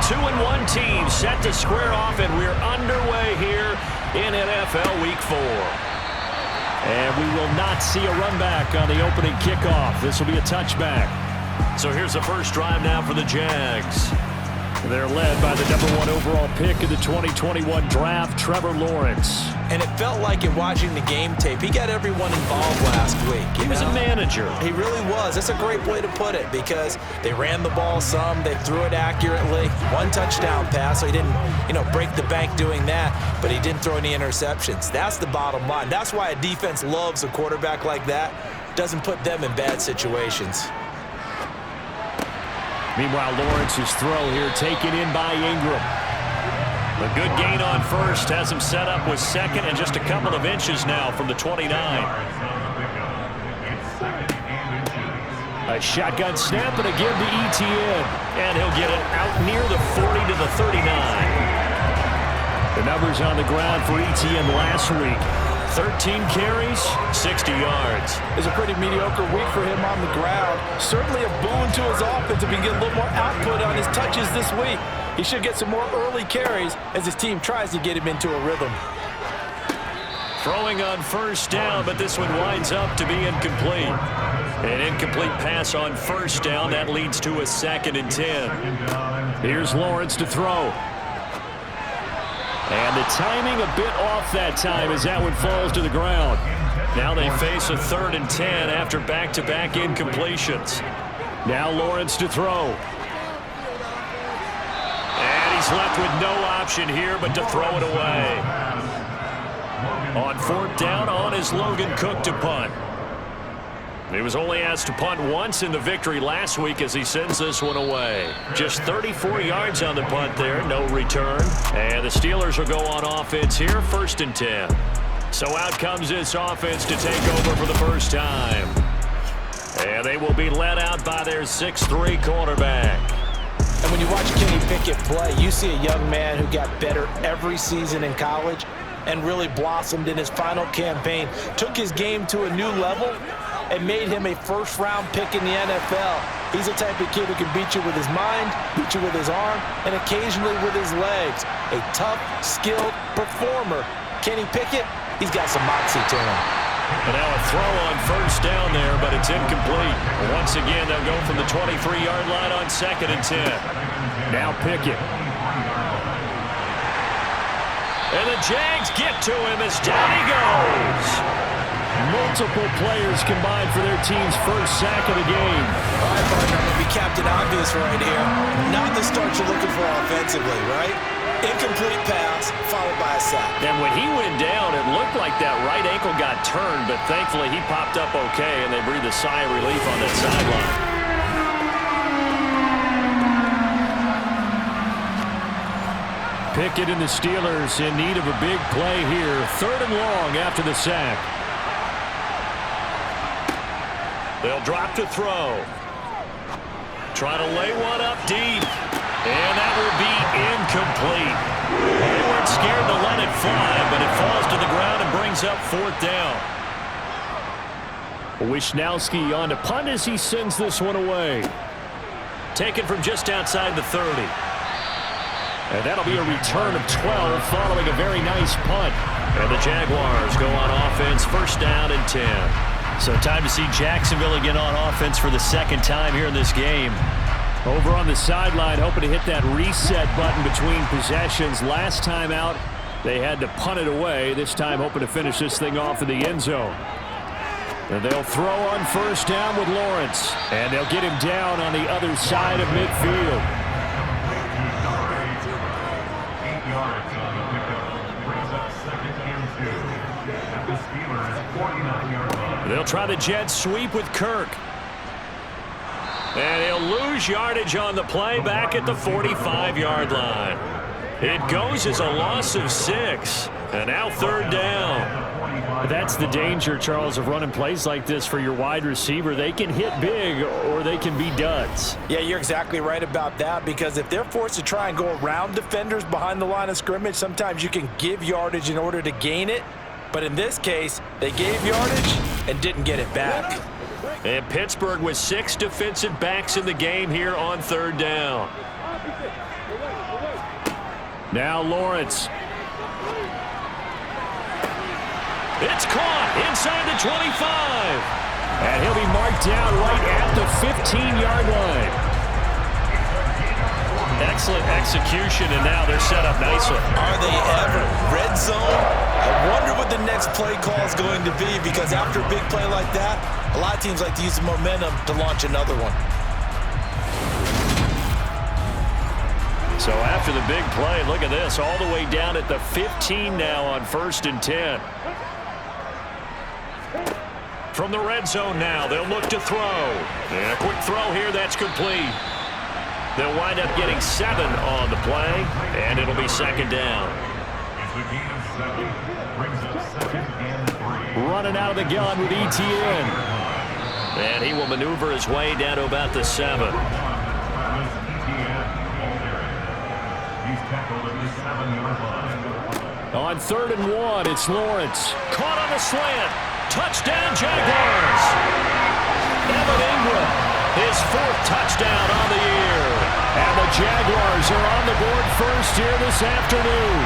2-1 team set to square off, and we're underway here in NFL Week 4. And we will not see a run back on the opening kickoff. This will be a touchback. So here's the first drive now for the Jags. They're led by the #1 overall pick in the 2021 draft, Trevor Lawrence. And it felt like in watching the game tape, he got everyone involved last week. He was a manager. He really was. That's a great way to put it because they ran the ball some, they threw it accurately. 1 touchdown pass, so he didn't, break the bank doing that, but he didn't throw any interceptions. That's the bottom line. That's why a defense loves a quarterback like that. Doesn't put them in bad situations. Meanwhile, Lawrence's throw here taken in by Ingram. A good gain on first has him set up with second and just a couple of inches now from the 29. A shotgun snap and a give to ETN. And he'll get it out near the 40 to the 39. The numbers on the ground for ETN last week. 13 carries, 60 yards. It's a pretty mediocre week for him on the ground. Certainly a boon to his offense if he can get a little more output on his touches this week. He should get some more early carries as his team tries to get him into a rhythm. Throwing on first down, but this one winds up to be incomplete. An incomplete pass on first down. That leads to a 2nd and 10. Here's Lawrence to throw. And the timing a bit off that time as that one falls to the ground. Now they face a 3rd and 10 after back-to-back incompletions. Now Lawrence to throw. And he's left with no option here but to throw it away. On 4th down, on is Logan Cook to punt. He was only asked to punt once in the victory last week as he sends this one away. Just 34 yards on the punt there, no return. And the Steelers will go on offense here, 1st and 10. So out comes this offense to take over for the first time. And they will be led out by their 6'3" quarterback. And when you watch Kenny Pickett play, you see a young man who got better every season in college and really blossomed in his final campaign. Took his game to a new level and made him a 1st-round pick in the NFL. He's the type of kid who can beat you with his mind, beat you with his arm, and occasionally with his legs. A tough, skilled performer. Kenny Pickett, he's got some moxie to him. And now a throw on first down there, but it's incomplete. Once again, they'll go from the 23-yard line on 2nd and 10. Now Pickett. And the Jags get to him as down he goes. Multiple players combined for their team's 1st sack of the game. All right, partner, I'm going to be Captain Obvious right here. Not the start you're looking for offensively, right? Incomplete pass, followed by a sack. And when he went down, it looked like that right ankle got turned, but thankfully he popped up okay, and they breathed a sigh of relief on that sideline. Pickett and the Steelers in need of a big play here. 3rd and long after the sack. They'll drop to throw. Try to lay one up deep. And that will be incomplete. They weren't scared to let it fly, but it falls to the ground and brings up 4th down. Wishnowski on to punt as he sends this one away. Taken from just outside the 30. And that'll be a return of 12 following a very nice punt. And the Jaguars go on offense, 1st down and 10. So time to see Jacksonville again on offense for the 2nd time here in this game. Over on the sideline, hoping to hit that reset button between possessions. Last time out, they had to punt it away. This time, hoping to finish this thing off in the end zone. And they'll throw on 1st down with Lawrence. And they'll get him down on the other side of midfield. They'll try the jet sweep with Kirk. And he'll lose yardage on the play back at the 45-yard line. It goes as a loss of 6. And now 3rd down. That's the danger, Charles, of running plays like this for your wide receiver. They can hit big or they can be duds. Yeah, you're exactly right about that because if they're forced to try and go around defenders behind the line of scrimmage, sometimes you can give yardage in order to gain it. But in this case, they gave yardage and didn't get it back. And Pittsburgh with 6 defensive backs in the game here on 3rd down. Now Lawrence. It's caught inside the 25. And he'll be marked down right at the 15-yard line. Excellent execution, and now they're set up nicely. Are they ever? Red zone? I wonder what the next play call is going to be, because after a big play like that, a lot of teams like to use the momentum to launch another one. So after the big play, look at this, all the way down at the 15 now on 1st and 10. From the red zone now, they'll look to throw. And a quick throw here, that's complete. They'll wind up getting 7 on the play, and it'll be 2nd down. Running out of the gun with ETN. And he will maneuver his way down to about the 7. On 3rd and 1, it's Lawrence. Caught on the slant. Touchdown, Jaguars. Evan Ingram, his 4th touchdown on the year. And the Jaguars are on the board first here this afternoon.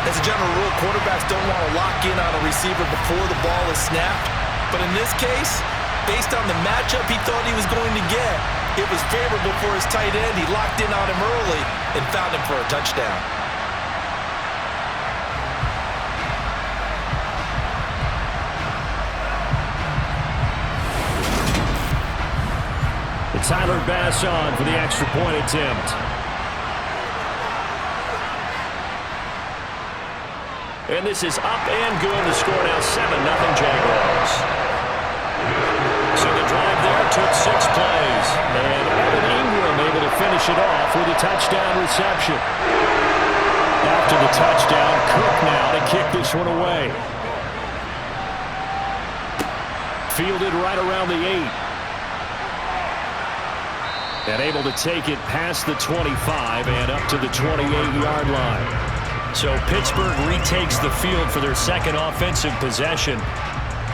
As a general rule, quarterbacks don't want to lock in on a receiver before the ball is snapped. But in this case, based on the matchup he thought he was going to get, it was favorable for his tight end. He locked in on him early and found him for a touchdown. Tyler Bass on for the extra point attempt. And this is up and good. The score now 7-0 Jaguars. So the drive there took 6 plays. And Evan Ingram able to finish it off with a touchdown reception. After the touchdown, Cook now to kick this one away. Fielded right around the 8. And able to take it past the 25 and up to the 28-yard line. So Pittsburgh retakes the field for their 2nd offensive possession.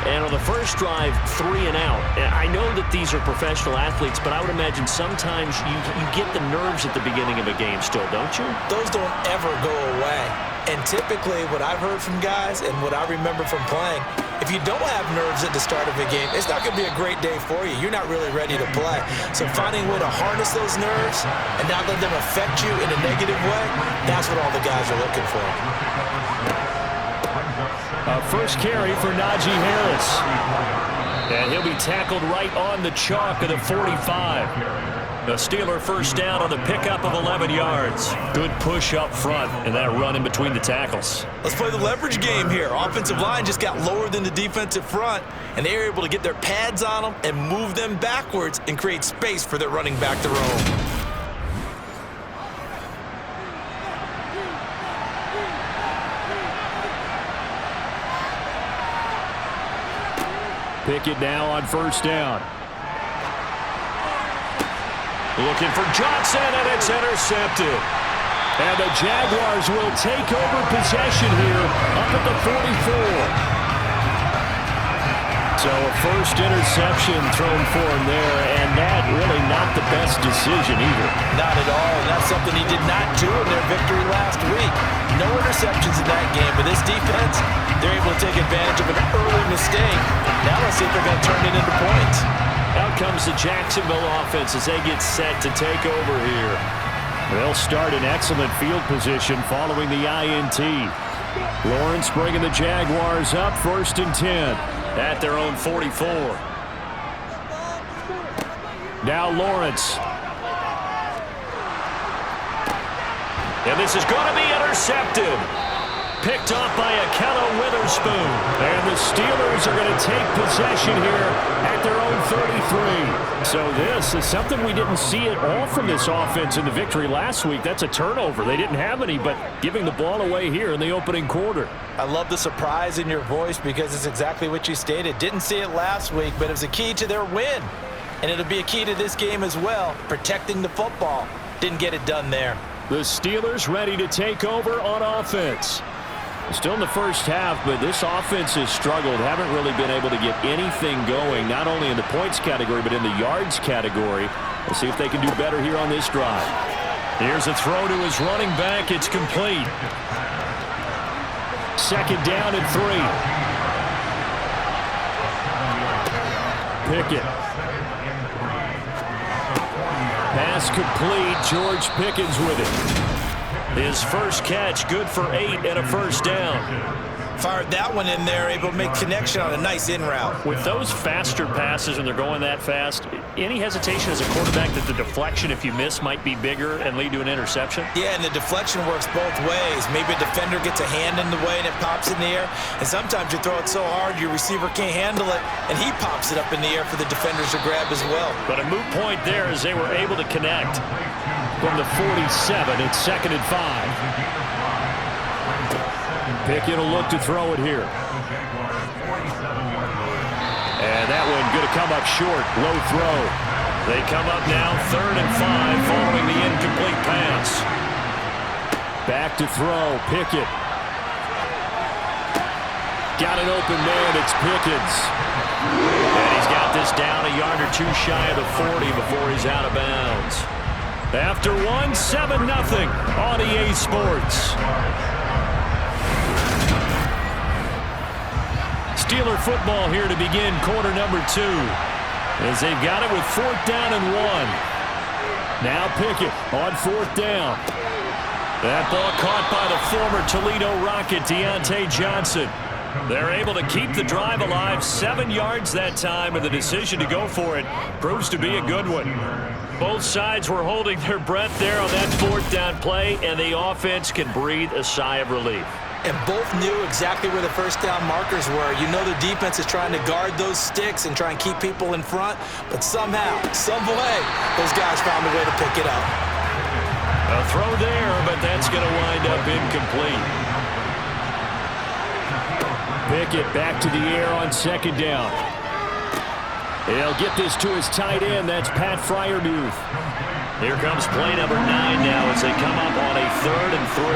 And on the first drive, 3 and out. I know that these are professional athletes, but I would imagine sometimes you get the nerves at the beginning of a game still, don't you? Those don't ever go away. And typically what I've heard from guys and what I remember from playing, if you don't have nerves at the start of a game, it's not going to be a great day for you. You're not really ready to play. So finding a way to harness those nerves and not let them affect you in a negative way, that's what all the guys are looking for. First carry for Najee Harris. And he'll be tackled right on the chalk of the 45. A Steeler first down on the pickup of 11 yards. Good push up front and that run in between the tackles. Let's play the leverage game here. Offensive line just got lower than the defensive front, and they were able to get their pads on them and move them backwards and create space for their running back to roam. Pickett now on first down. Looking for Johnson, and it's intercepted. And the Jaguars will take over possession here up at the 44. So a first interception thrown for him there, and that really not the best decision either. Not at all, and that's something he did not do in their victory last week. No interceptions in that game, but this defense, they're able to take advantage of an early mistake. Now let's see if they're going to turn it into points. Out comes the Jacksonville offense as they get set to take over here. They'll start in excellent field position following the INT. Lawrence bringing the Jaguars up 1st and 10. At their own 44. Now Lawrence. And this is going to be intercepted. Picked off by Akello Witherspoon. And the Steelers are going to take possession here at their own 33. So this is something we didn't see at all from this offense in the victory last week. That's a turnover. They didn't have any, but giving the ball away here in the opening quarter. I love the surprise in your voice because it's exactly what you stated. Didn't see it last week, but it was a key to their win. And it'll be a key to this game as well, protecting the football. Didn't get it done there. The Steelers ready to take over on offense. Still in the first half, but this offense has struggled. Haven't really been able to get anything going, not only in the points category, but in the yards category. Let's see if they can do better here on this drive. Here's a throw to his running back. It's complete. Second down and 3. Pickett. Pass complete. George Pickens with it. His first catch, good for 8 and a first down. Fired that one in there, able to make connection on a nice in route. With those faster passes and they're going that fast, any hesitation as a quarterback that the deflection, if you miss, might be bigger and lead to an interception? Yeah, and the deflection works both ways. Maybe a defender gets a hand in the way and it pops in the air. And sometimes you throw it so hard your receiver can't handle it, and he pops it up in the air for the defenders to grab as well. But a moot point there as they were able to connect. From the 47, it's 2nd and 5. Pickett will look to throw it here. And that one going to come up short. Low throw. They come up now 3rd and 5 following the incomplete pass. Back to throw. Pickett. Got an open man. It's Pickens. And he's got this down a yard or 2 shy of the 40 before he's out of bounds. After 1, 7-0 on EA Sports. Steeler football here to begin quarter number 2. As they've got it with 4th down and 1. Now Pickett on 4th down. That ball caught by the former Toledo Rocket, Deontay Johnson. They're able to keep the drive alive, 7 yards that time, and the decision to go for it proves to be a good one. Both sides were holding their breath there on that 4th down play, and the offense can breathe a sigh of relief. And both knew exactly where the first down markers were. You know the defense is trying to guard those sticks and try and keep people in front, but somehow, some way, those guys found a way to pick it up. A throw there, but that's going to wind up incomplete. Pickett back to the air on 2nd down. He'll get this to his tight end. That's Pat Fryermuth. Here comes play number 9 now as they come up on a 3rd and 3.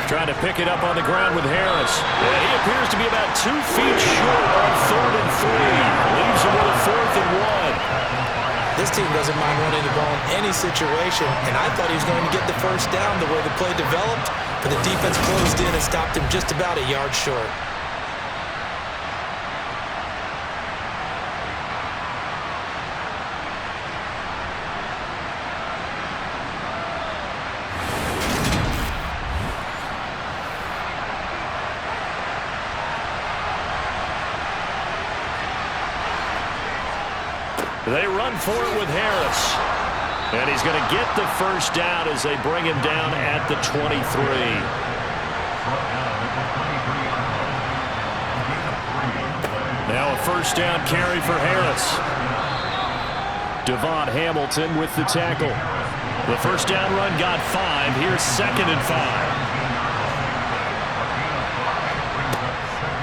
Trying to pick it up on the ground with Harris. And he appears to be about 2 feet short on 3rd and 3. Leaves him with a 4th and 1. This team doesn't mind running the ball in any situation, and I thought he was going to get the first down the way the play developed, but the defense closed in and stopped him just about a yard short. They run for it with Harris. And he's going to get the first down as they bring him down at the 23. Now a first down carry for Harris. Devon Hamilton with the tackle. The first down run got 5. Here's 2nd and 5.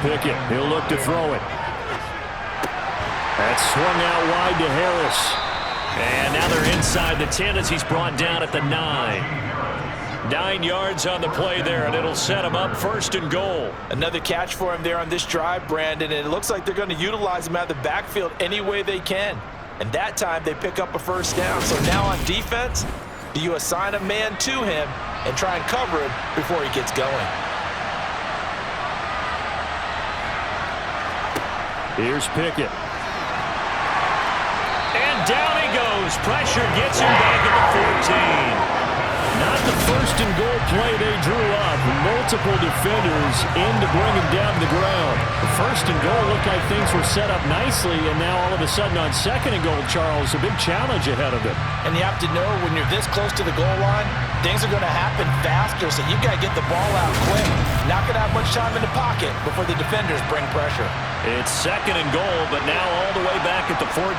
Pickett, he'll look to throw it. That's swung out wide to Harris. And now they're inside the 10 as he's brought down at the 9. 9 yards on the play there, and it'll set him up 1st and goal. Another catch for him there on this drive, Brandon, and it looks like they're going to utilize him out of the backfield any way they can. And that time they pick up a first down. So now on defense, do you assign a man to him and try and cover him before he gets going? Here's Pickett. And down he goes. Pressure gets him back at the 14. Not the 1st and goal play they drew up. Multiple defenders in to bring him down to the ground. The 1st and goal looked like things were set up nicely, and now all of a sudden on 2nd and goal, Charles, a big challenge ahead of them. And you have to know when you're this close to the goal line, things are going to happen faster, so you've got to get the ball out quick. Not going to have much time in the pocket before the defenders bring pressure. It's 2nd and goal, but now all the way back at the 14.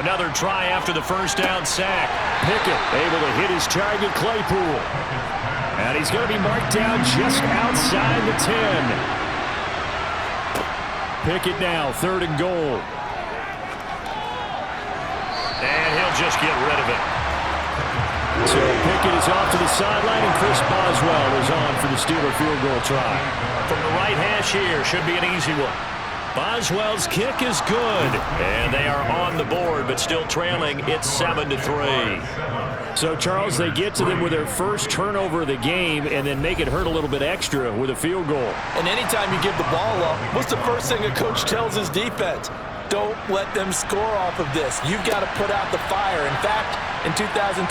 Another try after the first down sack. Pickett able to hit his target, Claypool. And he's going to be marked down just outside the 10. Pickett now, 3rd and goal. And he'll just get rid of it. So Pickett is off to the sideline, and Chris Boswell is on for the Steeler field goal try. From the right hash here, should be an easy one. Boswell's kick is good, and they are on the board, but still trailing. It's 7-3. So, Charles, they get to them with their first turnover of the game and then make it hurt a little bit extra with a field goal. And anytime you give the ball up, what's the first thing a coach tells his defense? Don't let them score off of this. You've got to put out the fire. In fact, in 2021,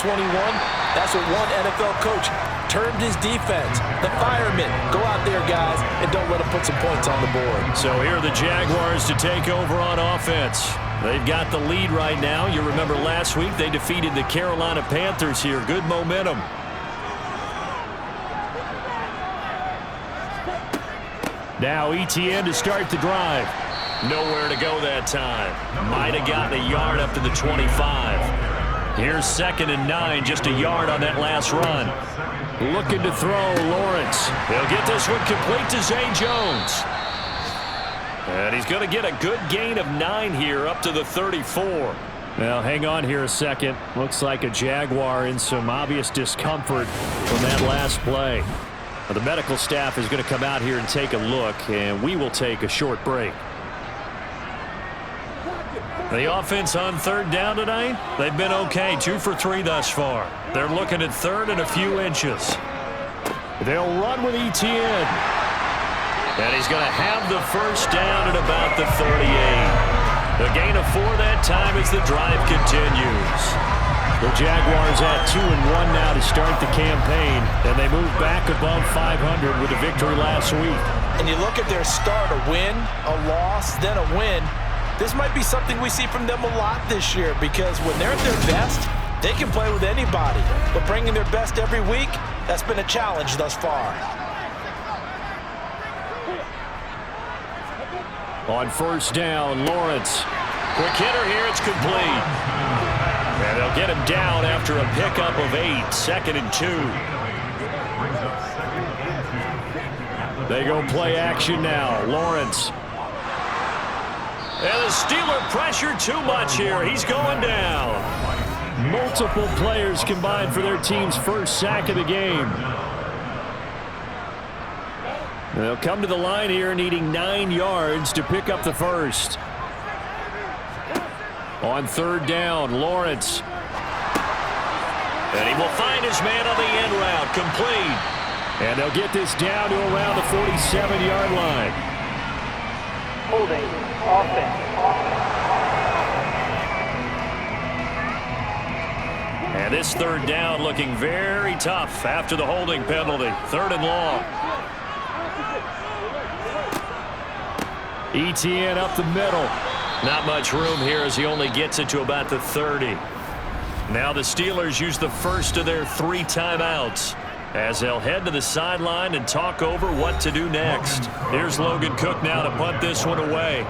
that's what one NFL coach termed his defense. The firemen. Go out there, guys, and don't let them put some points on the board. So here are the Jaguars to take over on offense. They've got the lead right now. You remember last week they defeated the Carolina Panthers here. Good momentum. Now ETN to start the drive. Nowhere to go that time. Might have gotten a yard up to the 25. Here's 2nd and 9, just a yard on that last run. Looking to throw, Lawrence. He'll get this one complete to Zay Jones. And he's going to get a good gain of 9 here up to the 34. Now, hang on here a second. Looks like a Jaguar in some obvious discomfort from that last play. Well, the medical staff is going to come out here and take a look, and we will take a short break. The offense on 3rd down tonight, they've been okay. 2 for 3 thus far. They're looking at 3rd and a few inches. They'll run with ETN. And he's going to have the first down at about the 38. The gain of 4 that time as the drive continues. The Jaguars at 2-1 now to start the campaign, and they move back above 500 with a victory last week. And you look at their start, a win, a loss, then a win. This might be something we see from them a lot this year, because when they're at their best, they can play with anybody. But bringing their best every week, that's been a challenge thus far. On 1st down, Lawrence. Quick hitter here, it's complete. And they'll get him down after a pickup of 8, 2nd and 2. They go play action now. Lawrence. And the Steeler pressure too much here. He's going down. Multiple players combined for their team's first sack of the game. They'll come to the line here needing 9 yards to pick up the first. On 3rd down, Lawrence. And he will find his man on the end route. Complete. And they'll get this down to around the 47-yard line. Holding. Offense. And this 3rd down looking very tough after the holding penalty. 3rd and long. ETN up the middle. Not much room here as he only gets it to about the 30. Now the Steelers use the first of their 3 timeouts as they'll head to the sideline and talk over what to do next. Here's Logan Cook now to punt this one away.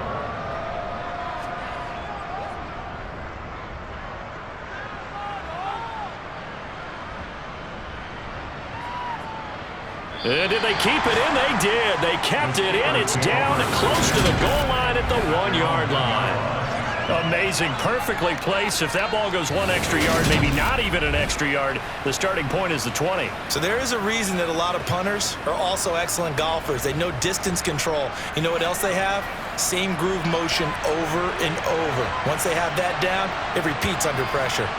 And did they keep it in? They did. They kept it in. It's down and close to the goal line at the 1-yard line. Amazing. Perfectly placed. If that ball goes 1 extra yard, maybe not even an extra yard, the starting point is the 20. So there is a reason that a lot of punters are also excellent golfers. They know distance control. You know what else they have? Same groove motion over and over. Once they have that down, it repeats under pressure.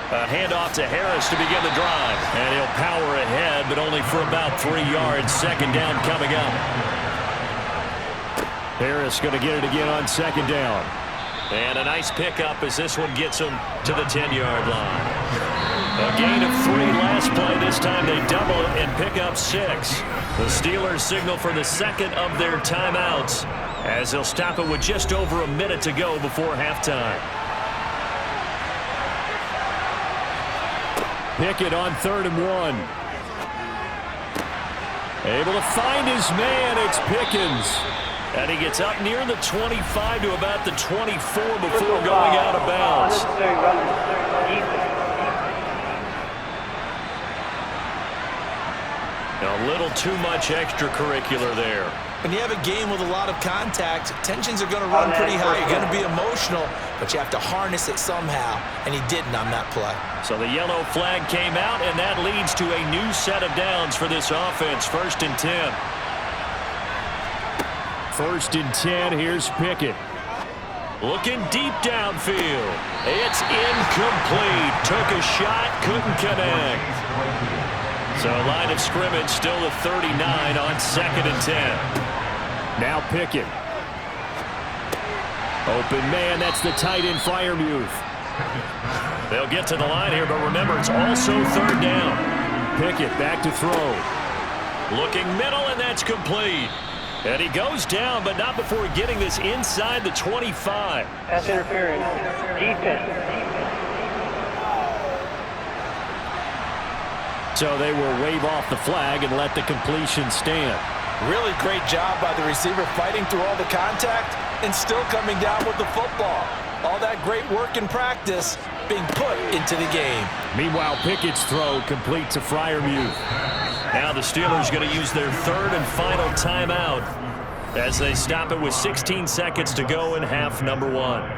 A handoff to Harris to begin the drive. And he'll power ahead, but only for about 3 yards. 2nd down coming up. Harris going to get it again on 2nd down. And a nice pickup as this one gets him to the 10-yard line. A gain of 3 last play. This time they double it and pick up 6. The Steelers signal for the 2nd of their timeouts as they'll stop it with just over a minute to go before halftime. Pickett on 3rd and 1. Able to find his man. It's Pickens. And he gets up near the 25 to about the 24 before going out of bounds. A little too much extracurricular there. When you have a game with a lot of contact, tensions are going to run pretty high. You're going to be emotional, but you have to harness it somehow, and he didn't on that play. So the yellow flag came out, and that leads to a new set of downs for this offense. 1st and 10. 1st and 10, here's Pickett. Looking deep downfield. It's incomplete. Took a shot, couldn't connect. So line of scrimmage still the 39 on 2nd and 10. Now Pickett. Open man, that's the tight end Freiermuth. They'll get to the line here, but remember, it's also 3rd down. Pickett back to throw. Looking middle, and that's complete. And he goes down, but not before getting this inside the 25. Pass interference. Defense. So they will wave off the flag and let the completion stand. Really great job by the receiver fighting through all the contact and still coming down with the football. All that great work in practice being put into the game. Meanwhile, Pickett's throw complete to Freiermuth. Now the Steelers going to use their 3rd and final timeout as they stop it with 16 seconds to go in half number 1.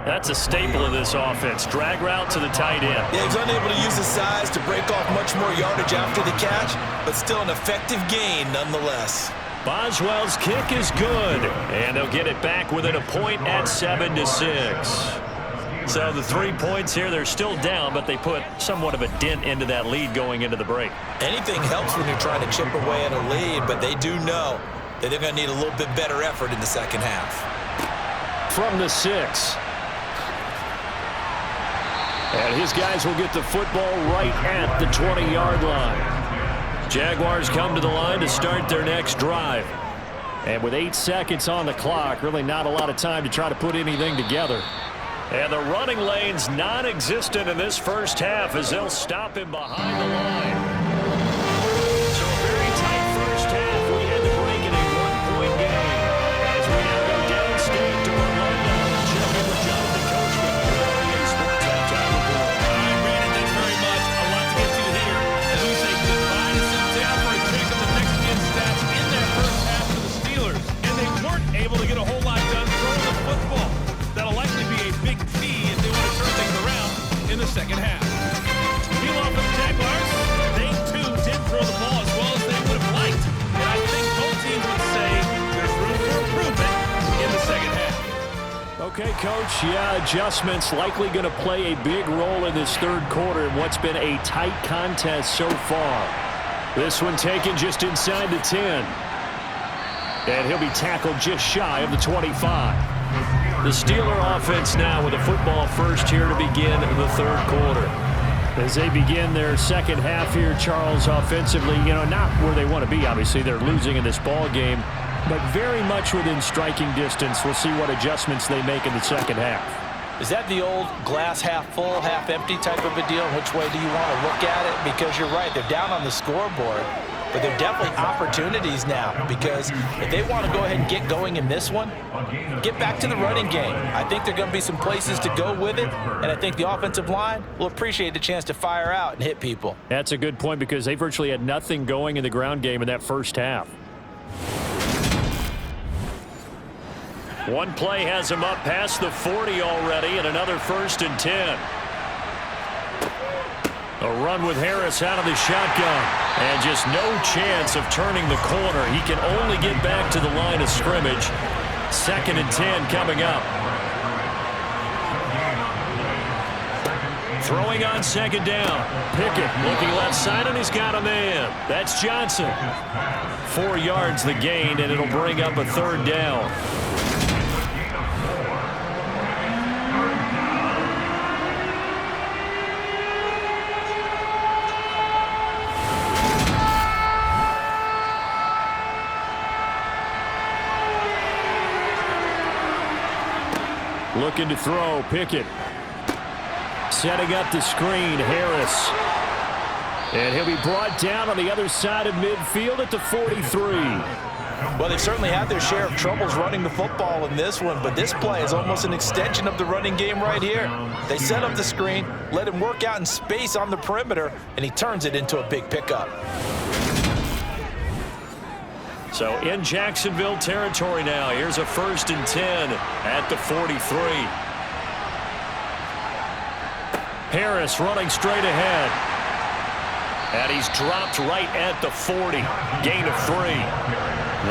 That's a staple of this offense. Drag route to the tight end. Yeah, he's unable to use his size to break off much more yardage after the catch, but still an effective gain nonetheless. Boswell's kick is good, and they'll get it back within a point at 7-6. So the 3 points here, they're still down, but they put somewhat of a dent into that lead going into the break. Anything helps when you're trying to chip away at a lead, but they do know that they're going to need a little bit better effort in the second half. From the 6. And his guys will get the football right at the 20-yard line. Jaguars come to the line to start their next drive. And with 8 seconds on the clock, really not a lot of time to try to put anything together. And the running lane's non-existent in this first half as they'll stop him behind the line. So a very tight first half. We had the break in a 1-point game. As we now go downstate to Orlando. Check in with Jonathan Coachman. Sports Halftime Report. All right, Brandon, thanks very much. A lot to get to here. As we say goodbye to September for a check of the next-gen stats in that first half for the Steelers. And they weren't able to get a whole lot done throwing the football. That'll likely be a big key if they want to turn things around in the second half. Meanwhile, for the Jaguars, they too did throw the ball as well as they would have liked. And I think both teams would say there's room for improvement in the second half. Okay, Coach, yeah, adjustments likely going to play a big role in this 3rd quarter in what's been a tight contest so far. This one taken just inside the 10. And he'll be tackled just shy of the 25. The Steeler offense now with a football first here to begin the 3rd quarter. As they begin their second half here, Charles, offensively, not where they want to be. Obviously, they're losing in this ball game, but very much within striking distance. We'll see what adjustments they make in the second half. Is that the old glass half full, half empty type of a deal? Which way do you want to look at it? Because you're right, they're down on the scoreboard. But they're definitely opportunities now, because if they want to go ahead and get going in this one, get back to the running game. I think there are going to be some places to go with it, and I think the offensive line will appreciate the chance to fire out and hit people. That's a good point, because they virtually had nothing going in the ground game in that first half. One play has him up past the 40 already, and another 1st and 10. A run with Harris out of the shotgun. And just no chance of turning the corner. He can only get back to the line of scrimmage. 2nd and 10 coming up. Throwing on 2nd down. Pickett looking left side, and he's got a man. That's Johnson. 4 yards the gain, and it'll bring up a 3rd down. Looking to throw, Pickett. Setting up the screen, Harris. And he'll be brought down on the other side of midfield at the 43. Well, they've certainly had their share of troubles running the football in this one, but this play is almost an extension of the running game right here. They set up the screen, let him work out in space on the perimeter, and he turns it into a big pickup. So in Jacksonville territory now. Here's a 1st and 10 at the 43. Harris running straight ahead. And he's dropped right at the 40. Gain of 3.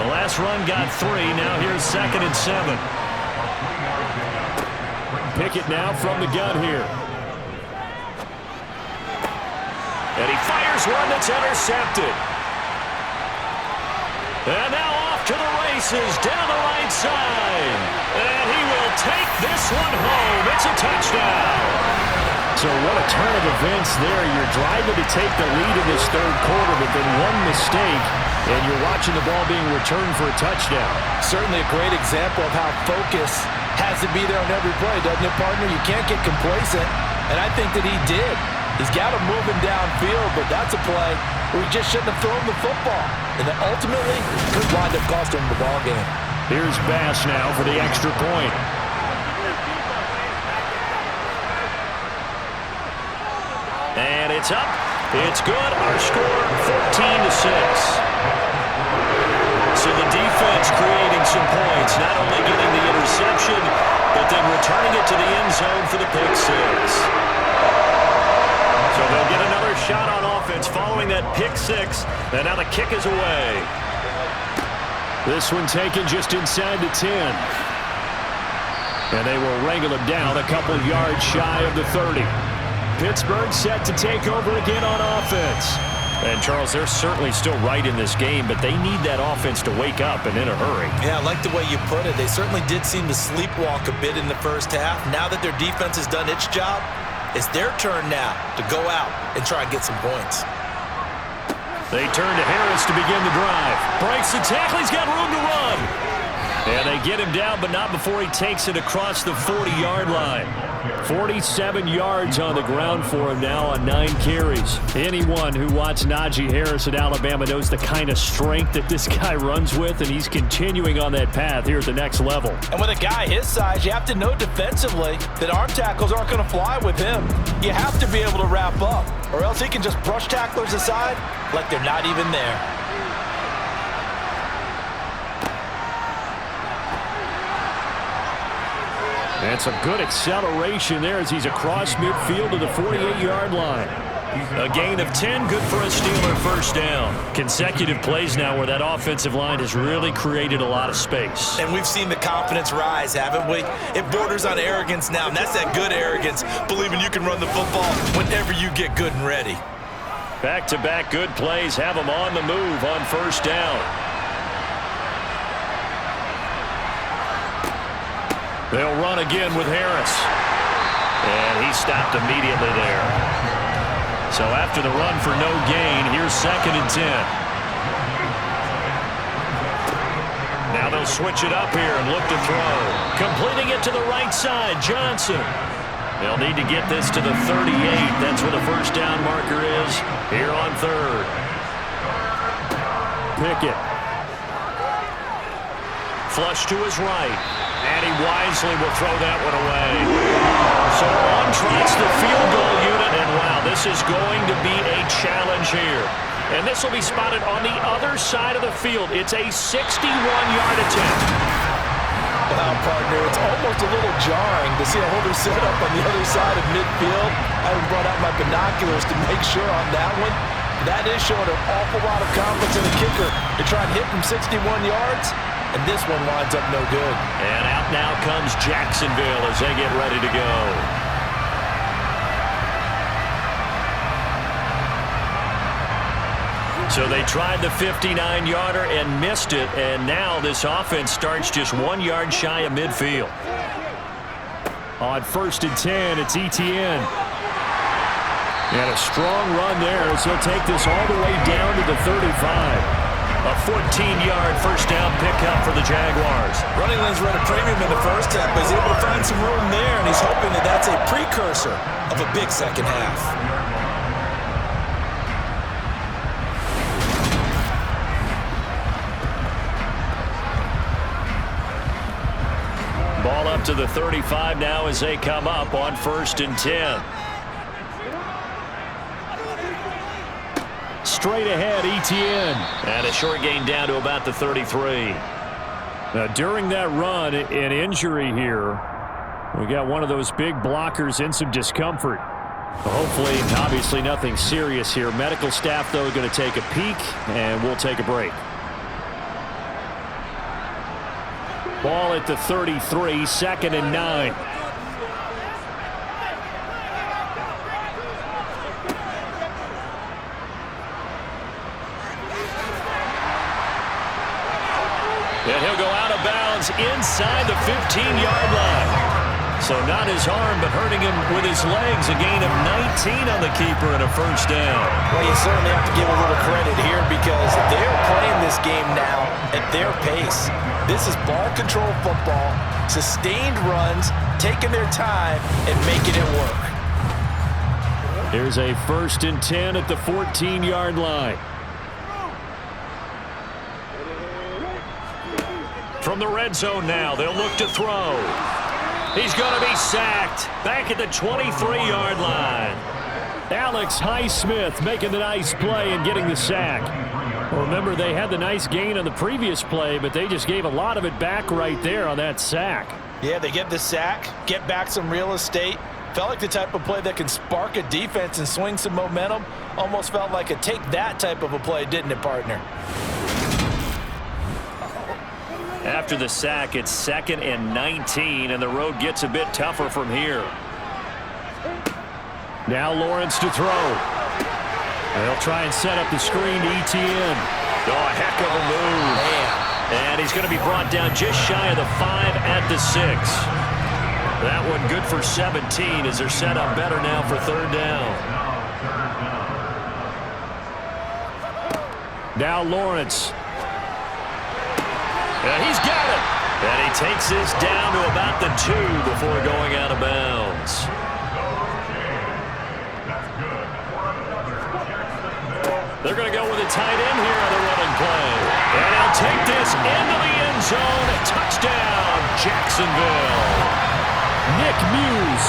The last run got 3. Now here's 2nd and 7. Pickett now from the gun here. And he fires one that's intercepted. And now off to the races down the right side. And he will take this one home. It's a touchdown. So what a turn of events there. You're driving to take the lead in this 3rd quarter, but then one mistake, and you're watching the ball being returned for a touchdown. Certainly a great example of how focus has to be there on every play, doesn't it, partner? You can't get complacent, and I think that he did. He's got him moving downfield, but that's a play where he just shouldn't have thrown the football. And then ultimately, could wind up costing him the ball game. Here's Bass now for the extra point. And it's up. It's good. Our score, 14-6. So the defense creating some points, not only getting the interception, but then returning it to the end zone for the pick 6. So they'll get another shot on offense following that pick 6. And now the kick is away. This one taken just inside the 10. And they will wrangle him down a couple yards shy of the 30. Pittsburgh set to take over again on offense. And, Charles, they're certainly still right in this game, but they need that offense to wake up and in a hurry. Yeah, I like the way you put it. They certainly did seem to sleepwalk a bit in the first half. Now that their defense has done its job, it's their turn now to go out and try and get some points. They turn to Harris to begin the drive. Breaks the tackle. He's got room to run. And they get him down, but not before he takes it across the 40-yard line. 47 yards on the ground for him now on 9 carries. Anyone who watched Najee Harris at Alabama knows the kind of strength that this guy runs with, and he's continuing on that path here at the next level. And with a guy his size, you have to know defensively that arm tackles aren't going to fly with him. You have to be able to wrap up, or else he can just brush tacklers aside like they're not even there. And some good acceleration there as he's across midfield to the 48-yard line. A gain of 10, good for a Steeler first down. Consecutive plays now where that offensive line has really created a lot of space. And we've seen the confidence rise, haven't we? It borders on arrogance now, and that's that good arrogance, believing you can run the football whenever you get good and ready. Back-to-back good plays have them on the move on first down. They'll run again with Harris. And he stopped immediately there. So after the run for no gain, here's 2nd and 10. Now they'll switch it up here and look to throw. Completing it to the right side, Johnson. They'll need to get this to the 38. That's where the first down marker is here on 3rd. Pickett. Flush to his right. And he wisely will throw that one away. So on trots the field goal unit, and wow, this is going to be a challenge here. And this will be spotted on the other side of the field. It's a 61-yard attempt. Wow, partner, it's almost a little jarring to see a holder set up on the other side of midfield. I brought out my binoculars to make sure on that one. That is showing an awful lot of confidence in the kicker to try and hit from 61 yards. And this one winds up no good. And out now comes Jacksonville as they get ready to go. So they tried the 59-yarder and missed it, and now this offense starts just 1 yard shy of midfield. On 1st and 10, it's Etienne. And a strong run there as he'll take this all the way down to the 35. A 14-yard first down pickup for the Jaguars. Running lanes were at a premium in the first half, but he's able to find some room there, and he's hoping that that's a precursor of a big second half. Ball up to the 35 now as they come up on 1st and 10. Straight ahead, Etienne. And a short gain down to about the 33. Now, during that run, an injury here. We got one of those big blockers in some discomfort. Hopefully, obviously nothing serious here. Medical staff, though, going to take a peek, and we'll take a break. Ball at the 33, 2nd and 9. And he'll go out of bounds inside the 15-yard line. So not his arm, but hurting him with his legs. A gain of 19 on the keeper and a first down. Well, you certainly have to give a little credit here because they're playing this game now at their pace. This is ball control football, sustained runs, taking their time and making it work. Here's a 1st and 10 at the 14-yard line. From the red zone now, they'll look to throw. He's going to be sacked back at the 23-yard line. Alex Highsmith making the nice play and getting the sack. Well, remember, they had the nice gain on the previous play, but they just gave a lot of it back right there on that sack. Yeah, they get the sack, get back some real estate. Felt like the type of play that can spark a defense and swing some momentum. Almost felt like a take that type of a play, didn't it, partner? After the sack, it's 2nd and 19, and the road gets a bit tougher from here. Now Lawrence to throw. They'll try and set up the screen to Etienne. Oh, a heck of a move. Man. And he's going to be brought down just shy of the 5 at the 6. That one good for 17 as they're set up better now for 3rd down. Now Lawrence. Yeah, he's got it. And he takes this down to about the 2 before going out of bounds. They're going to go with a tight end here on the running play. And he'll take this into the end zone. Touchdown, Jacksonville. Nick Muse.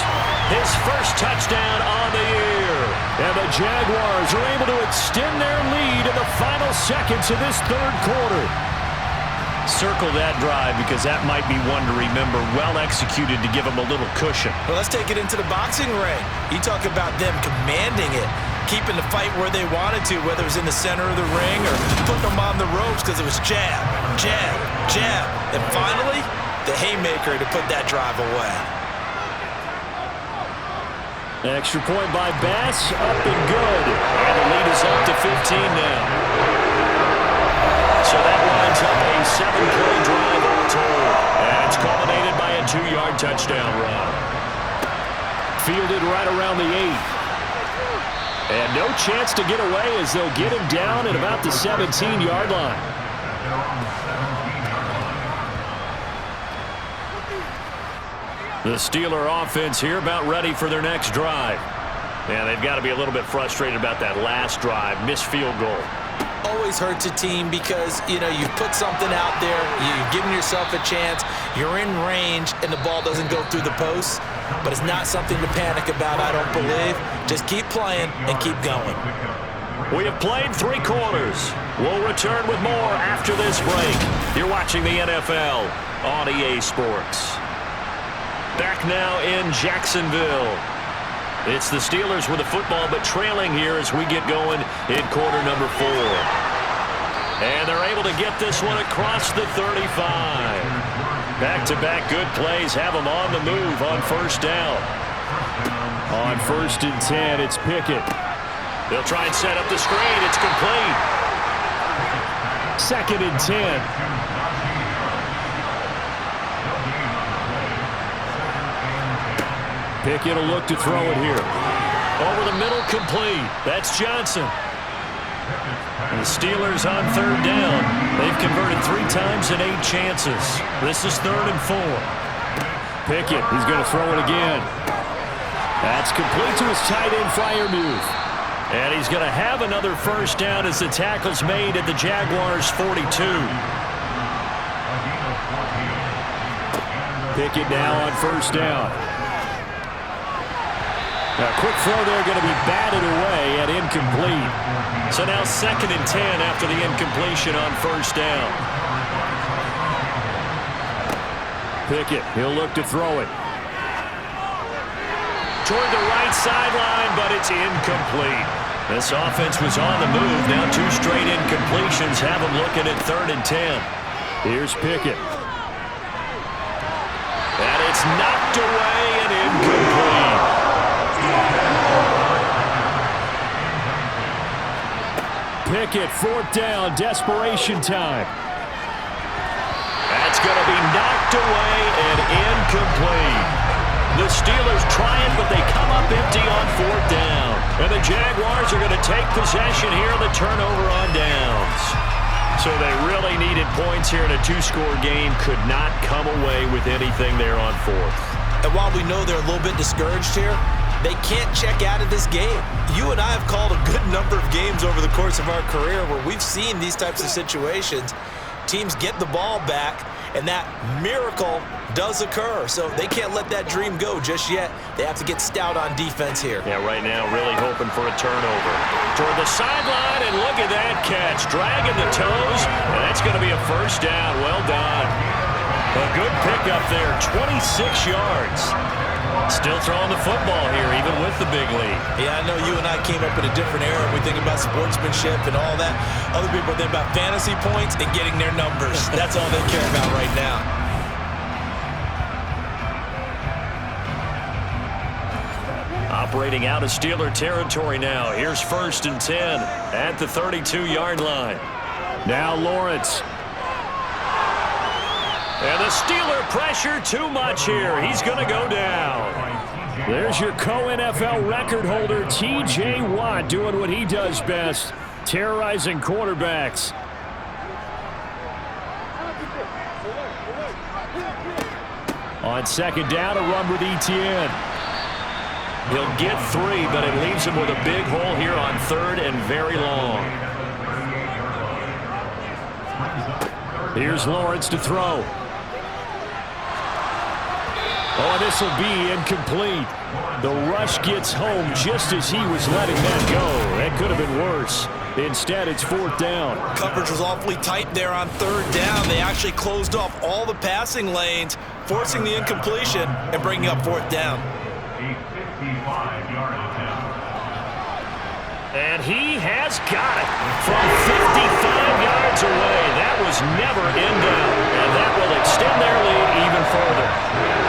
His first touchdown on the year. And the Jaguars are able to extend their lead in the final seconds of this 3rd quarter. Circle that drive because that might be one to remember. Well executed to give them a little cushion. Well, let's take it into the boxing ring. You talk about them commanding it, keeping the fight where they wanted to, whether it was in the center of the ring or putting them on the ropes because it was jab, jab, jab. And finally, the haymaker to put that drive away. Extra point by Bass, up and good. And the lead is up to 15 now. So that winds up a 7-play drive all told. And it's culminated by a 2-yard touchdown run. Fielded right around the 8. And no chance to get away as they'll get him down at about the 17-yard line. The Steeler offense here about ready for their next drive. And they've got to be a little bit frustrated about that last drive, missed field goal. Always hurts a team because, you know, you put something out there, you've given yourself a chance, you're in range, and the ball doesn't go through the posts. But it's not something to panic about, I don't believe. Just keep playing and keep going. We have played 3 quarters. We'll return with more after this break. You're watching the NFL on EA Sports. Back now in Jacksonville. It's the Steelers with the football, but trailing here as we get going in quarter number 4. And they're able to get this one across the 35. Back-to-back good plays have them on the move on 1st down. On 1st and 10, it's Pickett. They'll try and set up the screen. It's complete. 2nd and 10. Pickett will look to throw it here. Over the middle, complete. That's Johnson. And the Steelers on 3rd down. They've converted 3 times in 8 chances. This is 3rd and 4. Pickett, he's going to throw it again. That's complete to his tight end Freiermuth. And he's going to have another 1st down as the tackle's made at the Jaguars' 42. Pickett now on 1st down. A quick throw there going to be batted away and incomplete. So now 2nd and 10 after the incompletion on 1st down. Pickett, he'll look to throw it. Toward the right sideline, but it's incomplete. This offense was on the move. Now 2 straight incompletions have them looking at 3rd and 10. Here's Pickett. And it's knocked away and incomplete. Pickett, 4th down, desperation time. That's going to be knocked away and incomplete. The Steelers try it, but they come up empty on 4th down. And the Jaguars are going to take possession here on the turnover on downs. So they really needed points here in a 2-score game. Could not come away with anything there on 4th. And while we know they're a little bit discouraged here, they can't check out of this game. You and I have called a good number of games over the course of our career where we've seen these types of situations. Teams get the ball back, and that miracle does occur. So they can't let that dream go just yet. They have to get stout on defense here. Yeah, right now really hoping for a turnover. Toward the sideline, and look at that catch. Dragging the toes, and that's going to be a 1st down. Well done. A good pickup there, 26 yards. Still throwing the football here, even with the big lead. Yeah, I know you and I came up in a different era. We think about sportsmanship and all that. Other people think about fantasy points and getting their numbers. That's all they care about right now. Operating out of Steeler territory now. Here's 1st and 10 at the 32-yard line. Now Lawrence. And the Steeler pressure too much here. He's going to go down. There's your co-NFL record holder, T.J. Watt, doing what he does best, terrorizing quarterbacks. On 2nd down, a run with Etienne. He'll get 3, but it leaves him with a big hole here on 3rd and very long. Here's Lawrence to throw. Oh, this will be incomplete. The rush gets home just as he was letting that go. That could have been worse. Instead, it's 4th down. Coverage was awfully tight there on 3rd down. They actually closed off all the passing lanes, forcing the incompletion and bringing up 4th down. And he has got it from 55 yards away. That was never in doubt, and that will extend their lead even further.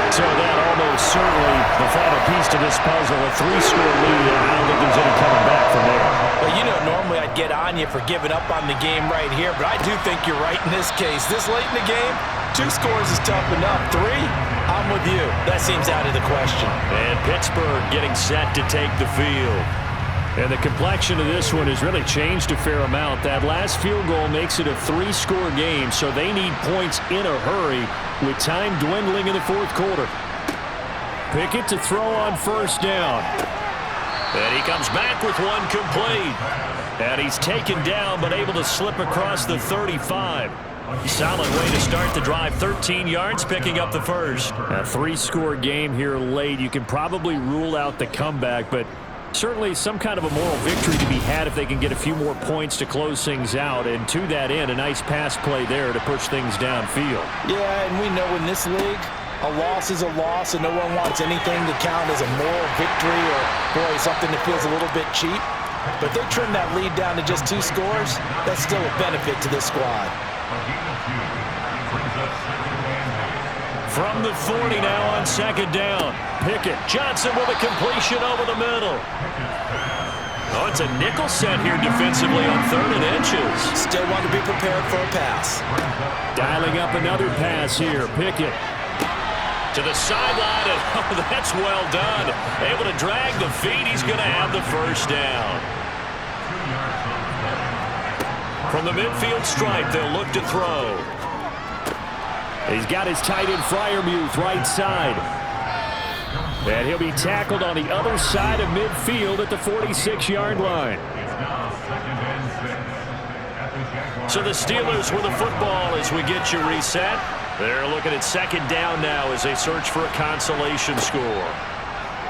So that almost certainly the final piece to this puzzle, a 3-score lead, and I don't think there's any coming back from there. Well, you know, normally I'd get on you for giving up on the game right here, but I do think you're right in this case. This late in the game, 2 scores is tough enough. 3, I'm with you. That seems out of the question. And Pittsburgh getting set to take the field. And the complexion of this one has really changed a fair amount. That last field goal makes it a 3-score game, so they need points in a hurry with time dwindling in the 4th quarter. Pickett to throw on 1st down. And he comes back with one complete. And he's taken down but able to slip across the 35. Solid way to start the drive. 13 yards, picking up the 1st. A 3-score game here late. You can probably rule out the comeback, but certainly some kind of a moral victory to be had if they can get a few more points to close things out. And to that end, a nice pass play there to push things downfield. Yeah, and we know in this league, a loss is a loss, and no one wants anything to count as a moral victory or, boy, something that feels a little bit cheap. But if they trim that lead down to just 2 scores, that's still a benefit to this squad. From the 40 now on 2nd down. Pickett. Johnson with a completion over the middle. Oh, it's a nickel set here defensively on 3rd and inches. Still want to be prepared for a pass. Dialing up another pass here. Pickett. To the sideline, and oh, that's well done. Able to drag the feet. He's going to have the 1st down. From the midfield stripe, they'll look to throw. He's got his tight end Freiermuth right side. And he'll be tackled on the other side of midfield at the 46-yard line. So the Steelers with the football as we get you reset. They're looking at 2nd down now as they search for a consolation score.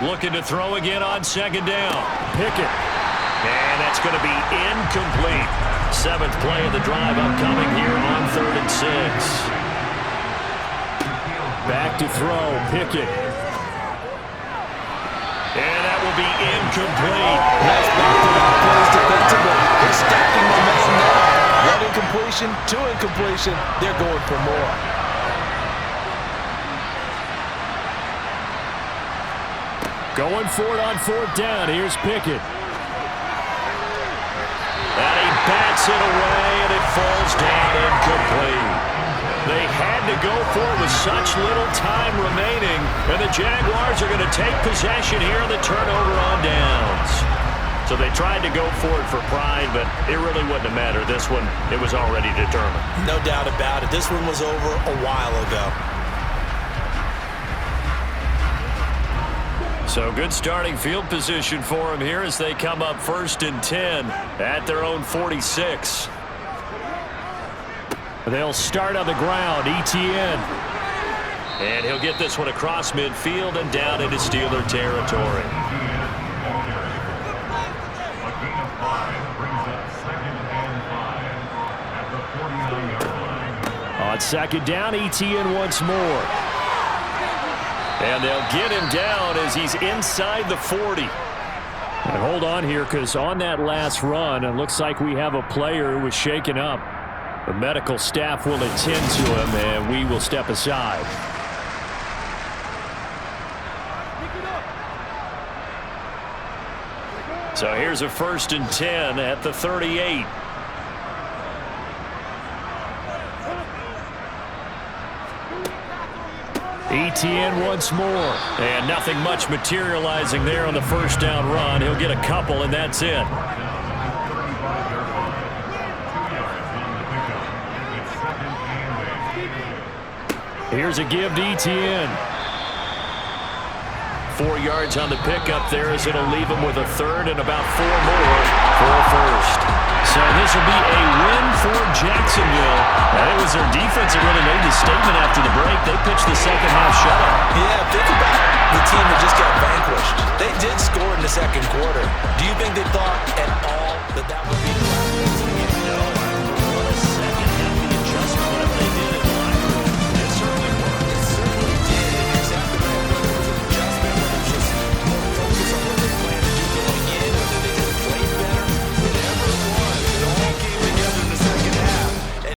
Looking to throw again on second down. Pickett. And that's going to be incomplete. 7th play of the drive upcoming here on 3rd and 6. Back to throw. Pickett. And that will be incomplete. Nice back-to-back plays defensively. They're stacking momentum now. 1 incompletion, 2 incompletion. They're going for more. Going for it on 4th down. Here's Pickett. And he bats it away, and it falls down incomplete. They had to go for it with such little time remaining, and the Jaguars are going to take possession here on the turnover on downs. So they tried to go for it for pride, but it really wouldn't have mattered. This one, it was already determined. No doubt about it. This one was over a while ago. So good starting field position for them here as they come up 1st and 10 at their own 46. They'll start on the ground. ETN. And he'll get this one across midfield and down into Steeler territory. On 2nd down, ETN once more. And they'll get him down as he's inside the 40. And hold on here, because on that last run, it looks like we have a player who was shaken up. The medical staff will attend to him, and we will step aside. So here's a 1st and 10 at the 38. ETN once more. And nothing much materializing there on the 1st down run. He'll get a couple, and that's it. Here's a give to ETN. 4 yards on the pickup there as it'll leave him with a 3rd and about 4 more for a 1st. So this will be a win for Jacksonville. And it was their defense that really made the statement after the break. They pitched the second half shutout. Yeah, think about the team that just got vanquished. They did score in the 2nd quarter. Do you think they thought at all that that would be the